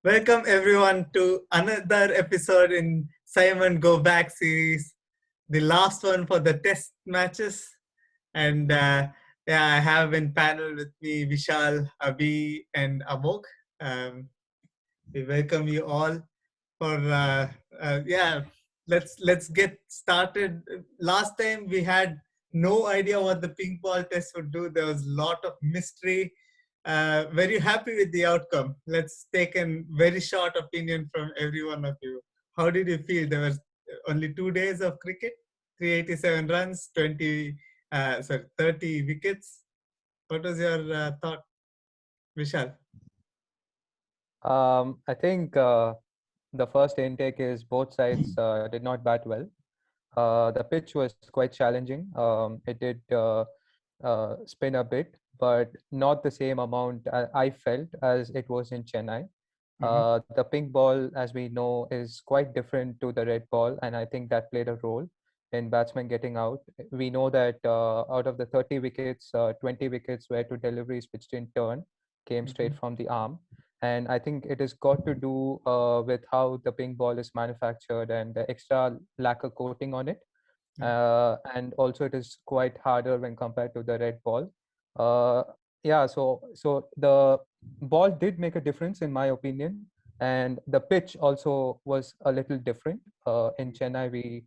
Welcome everyone to another episode in Simon Go Back series, the last one for the test matches. And I have in panel with me Vishal, Abhi, and Amok. Um, we welcome you all for let's get started. Last time we had no idea what the pink ball test would do. There was a lot of mystery. Very happy with the outcome. Let's take a very short opinion from every one of you. How did you feel? There was only 2 days of cricket, 387 runs, 30 wickets. What was your thought, Vishal? I think the first intake is both sides did not bat well. The pitch was quite challenging. It did spin a bit, but not the same amount I felt as it was in Chennai. The pink ball, as we know, is quite different to the red ball, and I think that played a role in batsmen getting out. We know that out of the 30 wickets, 20 wickets were to deliveries which didn't turn, came straight from the arm. And I think it has got to do with how the pink ball is manufactured and the extra lacquer coating on it. And also it is quite harder when compared to the red ball. Uh, so the ball did make a difference in my opinion, and the pitch also was a little different. In Chennai, we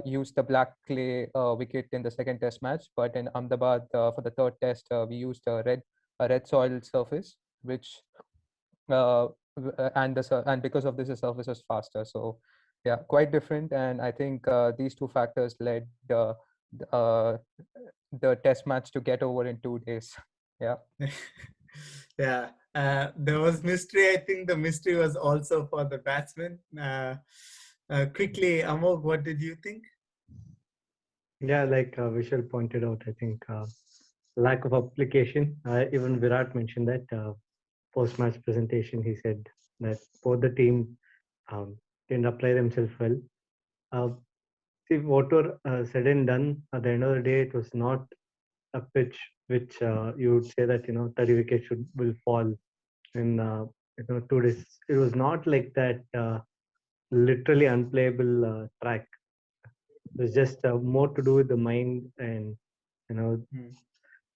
used the black clay wicket in the second test match, but in Ahmedabad for the third test, we used a red soil surface, which and because of this, the surface was faster. So yeah, quite different. And I think these two factors led uh, the test match to get over in 2 days. Yeah. Yeah, there was mystery. I think the mystery was also for the batsmen. Quickly, Amog, what did you think? Yeah, like Vishal pointed out, I think lack of application. Even Virat mentioned that post-match presentation. He said that both the team didn't apply themselves well. Uh, See, what were said and done, at the end of the day, it was not a pitch which you would say that 30 wickets will fall in 2 days. It was not like that. Literally unplayable track. It was just more to do with the mind, and you know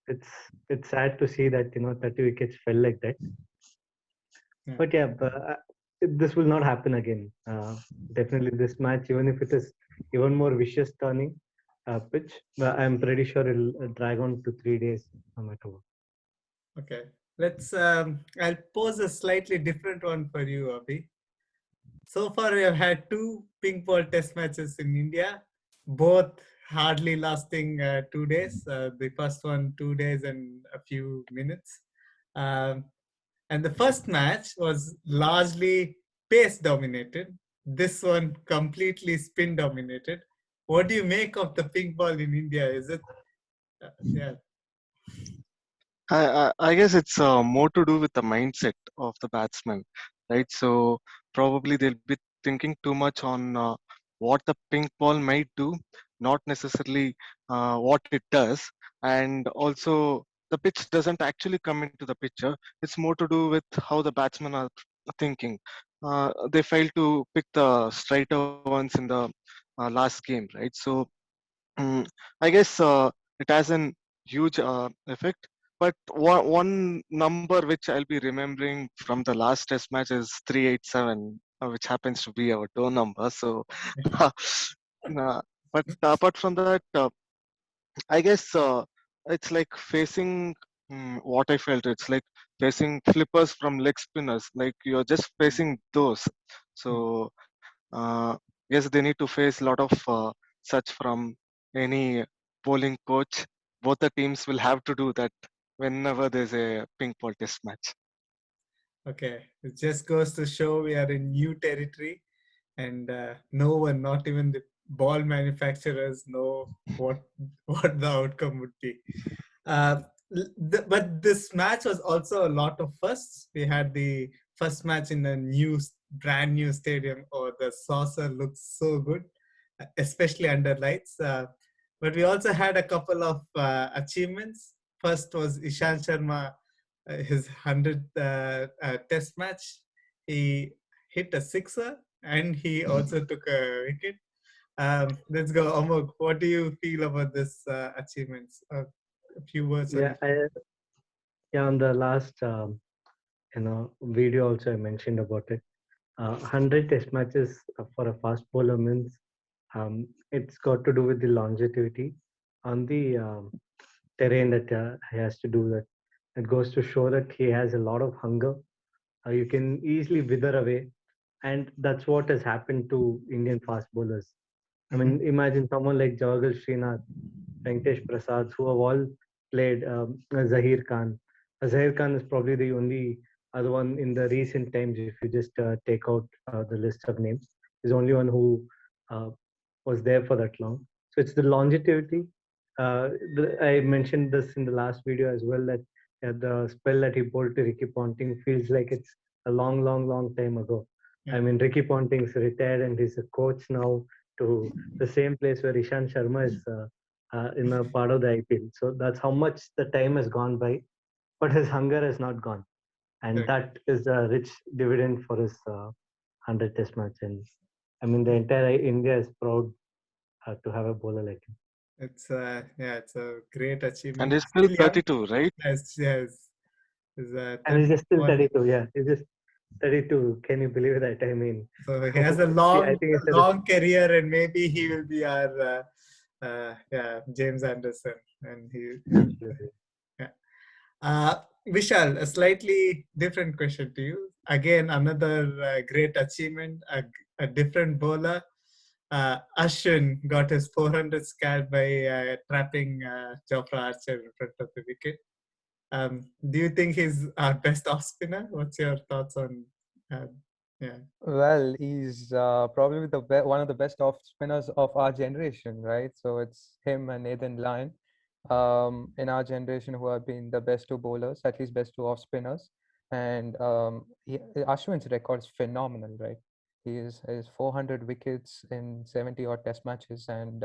it's sad to see that 30 wickets fell like that. But yeah, this will not happen again. Definitely, this match, even if it is even more vicious turning pitch, I'm pretty sure it'll drag on to 3 days no matter what. Okay, let's. I'll pose a slightly different one for you, Abhi. So far, we have had two pink ball test matches in India, both hardly lasting 2 days. The first one, 2 days and a few minutes. Um, and the first match was largely pace dominated. This one completely spin dominated. What do you make of the pink ball in India? Is it, yeah, I guess it's more to do with the mindset of the batsman, right? So probably they'll be thinking too much on what the pink ball might do, not necessarily what it does. And also, the pitch doesn't actually come into the picture. It's more to do with how the batsmen are thinking. They failed to pick the straighter ones in the last game, right? So Mm, I guess it has an huge effect. But one number which I'll be remembering from the last test match is 387, which happens to be our door number. So, nah, but apart from that, I guess it's like facing what I felt. It's like facing flippers from leg spinners. Like you're just facing those. So yes, they need to face a lot of such from any bowling coach. Both the teams will have to do that whenever there's a pink ball test match. okay. It just goes to show we are in new territory, and no one, not even the ball manufacturers, know what what the outcome would be. Uh, but this match was also a lot of firsts. We had the first match in a brand new stadium. Oh, the saucer looks so good, especially under lights. But we also had a couple of achievements. First was Ishant Sharma, his 100th test match. he hit a sixer and he also took a wicket. Let's go, Amok. What do you feel about this achievements? A few words on Yeah, yeah. On the last video also I mentioned about it. 100 test matches for a fast bowler means it's got to do with the longevity on the terrain that he has to do that. It goes to show that he has a lot of hunger. You can easily wither away, and that's what has happened to Indian fast bowlers. I Mhm. mean, imagine someone like Javagal Srinath, Venkatesh Prasad, who have all played Zahir Khan. Zahir Khan is probably the only other one in the recent times, if you just take out the list of names. He's the only one who uh, was there for that long. So it's the longevity. I mentioned this in the last video as well that the spell that he bowled to Ricky Ponting feels like it's a long, long, long time ago. I Yeah, mean, Ricky Ponting's retired and he's a coach now to the same place where Ishant Sharma is in a part of the IPL. So that's how much the time has gone by, but his hunger has not gone. And correct. that is a rich dividend for his 100 test match. And I mean, the entire India is proud to have a bowler like him. It's yeah, it's a great And achievement. he's still Still young. 32, right? Yes, yes. Is And he's just still 31. 32. Yeah, he's just 32. Can you believe that? I mean, So he has a I think it's a long career, and maybe he will be our yeah, James Anderson, and absolutely. yeah. Vishal, a slightly different question to you. Again, another great achievement. A different bowler. Ashwin got his 400 scared by trapping Jofra Archer in front of the wicket. Do you think he's our best off spinner? What's your thoughts on? Uh, yeah. Well, he's probably one of the best off spinners of our generation, right? So it's him and Nathan Lyon in our generation who have been the best two bowlers, at least best two off spinners. And Ashwin's record is phenomenal, right? He is 400 wickets in 70 odd test matches, and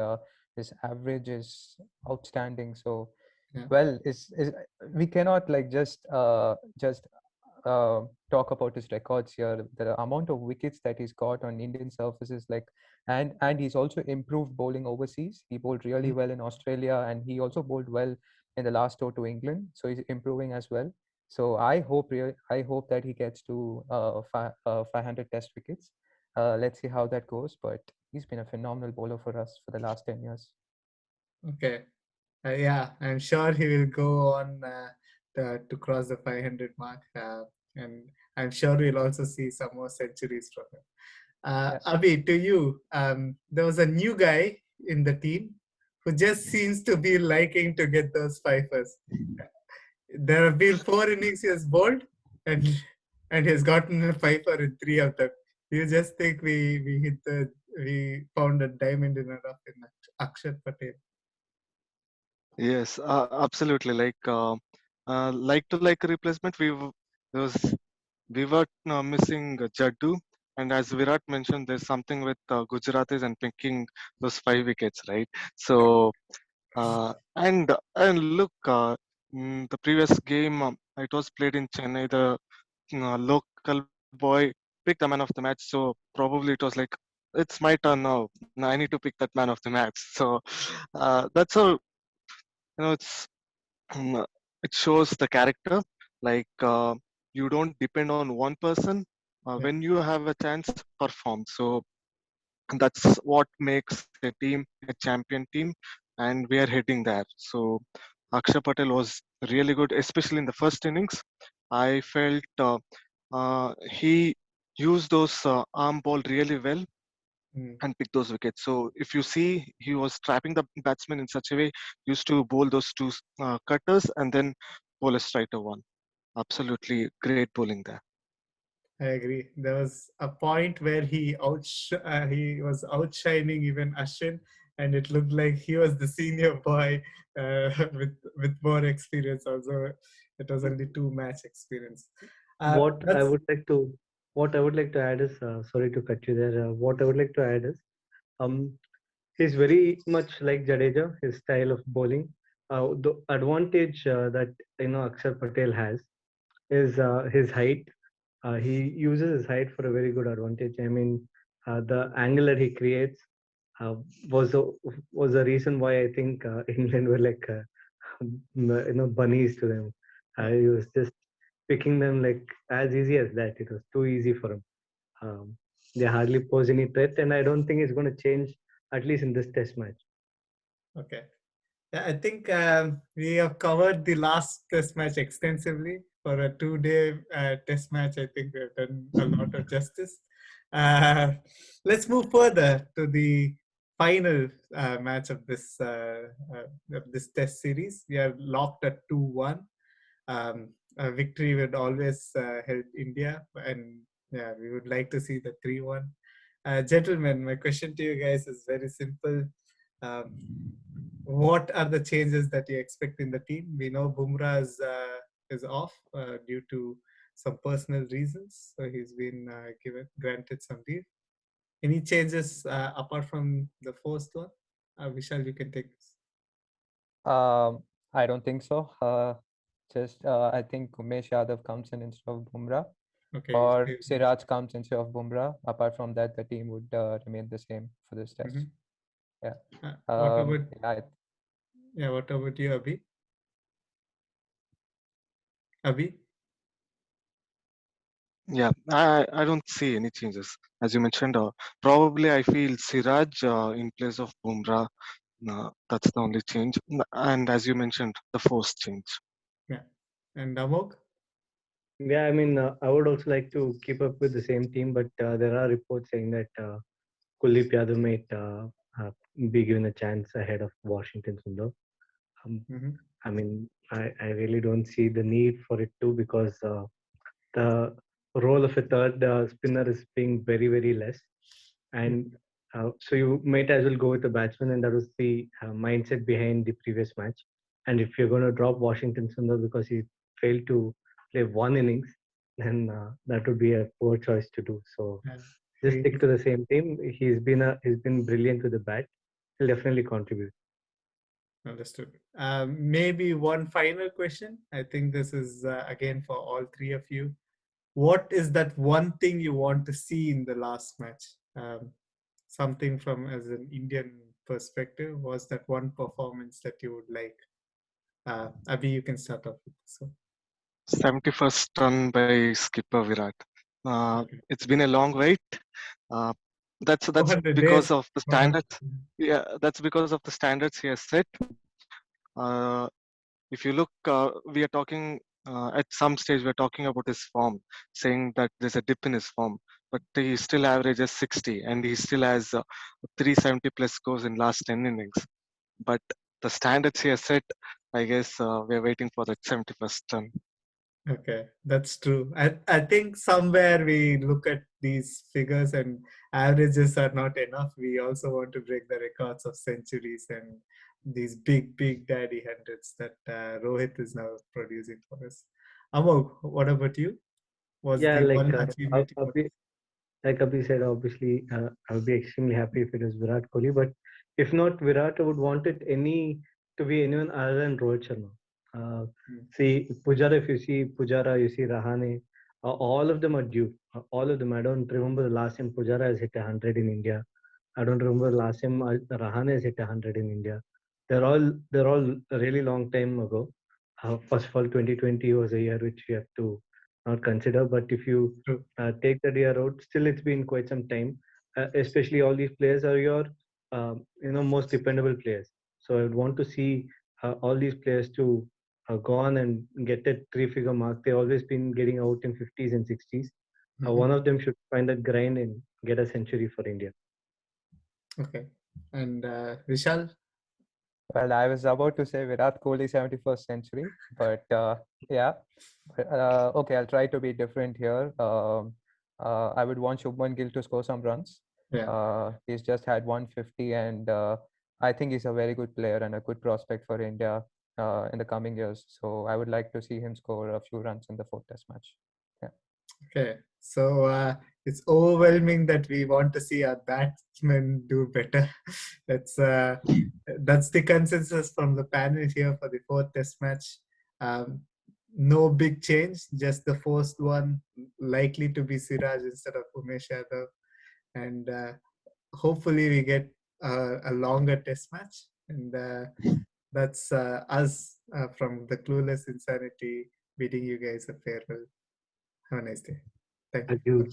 his average is outstanding. So, Yeah. well, is we cannot like just talk about his records here. The amount of wickets that he's got on Indian surfaces, like, and he's also improved bowling overseas. He bowled really well in Australia, and he also bowled well in the last tour to England. So he's improving as well. So I hope that he gets to 500 Test wickets. Let's see how that goes. But he's been a phenomenal bowler for us for the last 10 years. Okay. Yeah, I'm sure he will go on to cross the 500 mark, and I'm sure we'll also see some more centuries from him. Yeah. Abhi, to you, there was a new guy in the team who just seems to be liking to get those fifers. There have been 4 innings he has bowled, and he has gotten a fifer in 3 of them. You just think we found a diamond in a rough in Akshat Patel. Yes, absolutely. Like to like replacement, there was we were missing Jaddu, and as Virat mentioned, there's something with Gujaratis and picking those 5 wickets, right? So and look, the previous game it was played in Chennai. The local boy picked the man of the match, so probably it was like it's my turn now. Now I need to pick that man of the match. So that's how it's it shows the character like you don't depend on one person Yeah. when you have a chance perform, so that's what makes a team a champion team, and we are heading there. So Akshay Patel was really good, especially in the first innings. I felt he used those arm ball really well Mm. and pick those wickets. So if you see, he was trapping the batsman in such a way, used to bowl those two cutters and then bowl a straighter one. Absolutely great bowling there. I agree. There was a point where he was outshining even Ashwin, and it looked like he was the senior boy with more experience. Also, it was only 2 match experience. What I That's would like to what I would like to add is sorry to cut you there. What I would like to add is um he's very much like Jadeja, his style of bowling. The advantage that Akshar Patel has is his height. he uses his height for a very good advantage. I mean, the angle that he creates uh, was a, was a reason why I think England were like bunnies to them. He was just picking them like as easy as that. It was too easy for him. Um, they hardly pose any threat, and I don't think it's going to change at least in this Test match. Okay. Yeah, I think we have covered the last test match extensively. For a 2-day test match, I think we've done a lot of justice. Uh, let's move further to the final match of this test series. We are locked at 2-1. A victory would always help India, and yeah, we would like to see the 3-1. Gentlemen, my question to you guys is very simple. Um, what are the changes that you expect in the team? We know Bumrah is off due to some personal reasons, so he's been granted some leave. Any changes apart from the first one? Vishal, you can take this. I don't think so. I think Umesh Yadav comes in instead of Bumrah, Okay. or Siraj comes instead of Bumrah. Apart from that, the team would remain the same for this test. Mhm. Yeah. What about what about you, Abhi? Abhi? Yeah, I don't see any changes. As you mentioned, probably I feel Siraj in place of Bumrah. That's the only change. And as you mentioned, the force change. Yeah. And Amok? Yeah, I mean, I would also like to keep up with the same team, but there are reports saying that Kuldeep Yadav might be given a chance ahead of Washington Sundar. Mhm. I mean, I really don't see the need for it too, because the role of a third spinner is being very, very less. And so you might as well go with the batsman, and that was the mindset behind the previous match. And if you're going to drop Washington Sundar because he failed to play one innings, then that would be a poor choice to do. So Yeah. just stick to the same team. He's been brilliant with the bat. He'll definitely contribute. Understood. Maybe one final question. I think this is again for all three of you. What is that one thing you want to see in the last match? Something from as an Indian perspective, was that one performance that you would like? Abhi, you can start off with this one. 71st run by skipper Virat. Okay. It's been a long wait. Uh, that's 400 because days. of the 400. standards. Yeah, that's because of the standards he has set. Uh, if you look, we are talking at some stage. We're talking about his form, saying that there's a dip in his form, but he still averages 60, and he still has 370 plus scores in last 10 innings. But the standards he has set, I guess we're waiting for that 71st run. Okay, that's true. I think somewhere we look at these figures and averages are not enough. We also want to break the records of centuries and these big daddy hundreds that Rohit is now producing for us. Amog, what about you? Was Yeah, the like one achievement you want? like Abhi said, obviously, I would be extremely happy if it was Virat Kohli. But if not Virat, I would want it to be anyone other than Rohit Sharma. See Pujara, if you see Pujara, you see Rahane, all of them are due. All of them. I don't remember the last time Pujara has hit 100 in India. I don't remember the last time Rahane has hit 100 in India. They're all a really long time ago. First of all, 2020 was a year which we have to not consider. But if you True. take that year out, still it's been quite some time. Especially all these players are your most dependable players. So I would want to see all these players to go on and get that three-figure mark. They've always been getting out in 50s and 60s. Mhm. One of them should find that grind and get a century for India. Okay. And Vishal? Well, I was about to say Virat Kohli 71st century, but yeah. Okay, I'll try to be different here. I would want Shubman Gill to score some runs. Yeah. He's just had 150, and I think he's a very good player and a good prospect for India in the coming years. So I would like to see him score a few runs in the fourth test match. Yeah. Okay, so it's overwhelming that we want to see our batsmen do better. That's uh, that's the consensus from the panel here for the fourth test match. Um, no big change, just the first one likely to be Siraj instead of Umesh Yadav. And hopefully we get a longer test match. And that's us from the Clueless Insanity bidding you guys a farewell. Have a nice day. Thank you. Adieu.